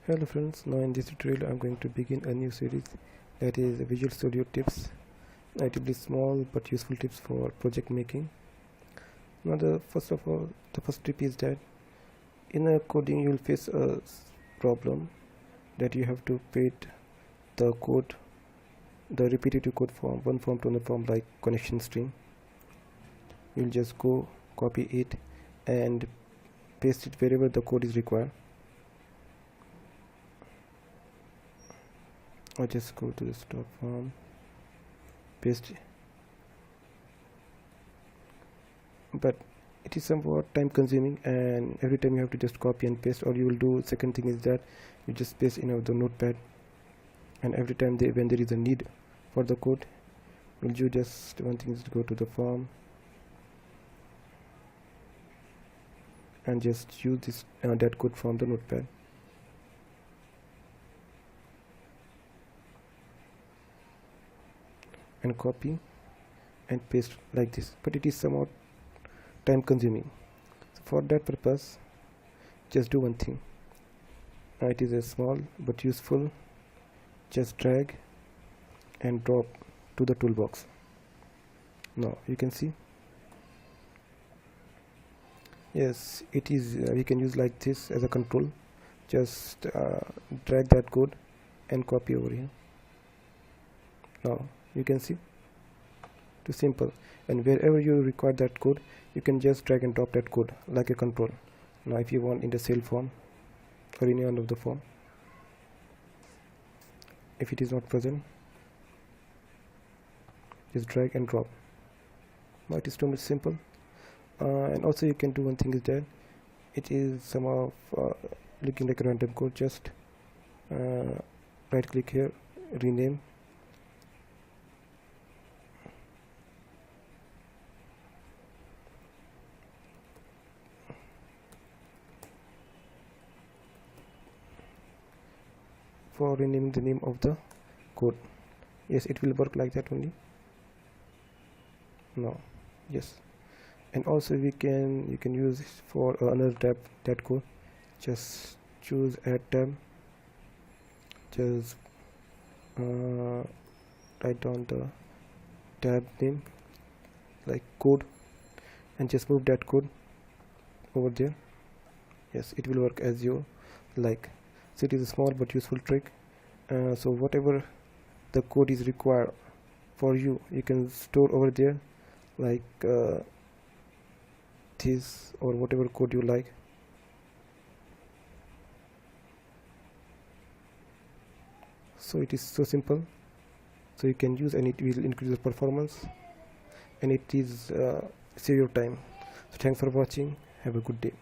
Hello friends, now in this tutorial I'm going to begin a new series, that is Visual Studio tips. It will be small but useful tips for project making. Now the first tip is that in a coding you will face a problem that you have to paste the code, the repetitive code from one form to another form, like connection string. You'll just go copy it and paste it wherever the code is required. I'll just go to the stop form, paste it. But it is somewhat time consuming, and every time you have to just copy and paste. Or you will do, second thing is that you just paste in the notepad, and every time when there is a need for the code, will you just, one thing is to go to the form and just use this that code from the notepad. And copy and paste like this, but it is somewhat time consuming. So for that purpose, just do one thing. It is a small but useful. Just drag and drop to the toolbox. Now you can see, yes, it is we can use like this as a control. Just drag that code and copy over here. Now you can see, too simple. And wherever you require that code, you can just drag and drop that code like a control. Now if you want in the cell form or any one of the form, if it is not present, just drag and drop. Now it is too much simple. And also you can do one thing is that it is somehow looking like a random code. Just right click here, rename, for renaming the name of the code. Yes, it will work like that only. No, yes. And also you can use this for another tab, that code. Just choose add tab, just write down the tab name like code, and just move that code over there. Yes, it will work as you like. So it is a small but useful trick. So whatever the code is required for you, you can store over there, like this, or whatever code you like. So it is so simple, so you can use, and it will increase the performance, and it is save your time. So thanks for watching, have a good day.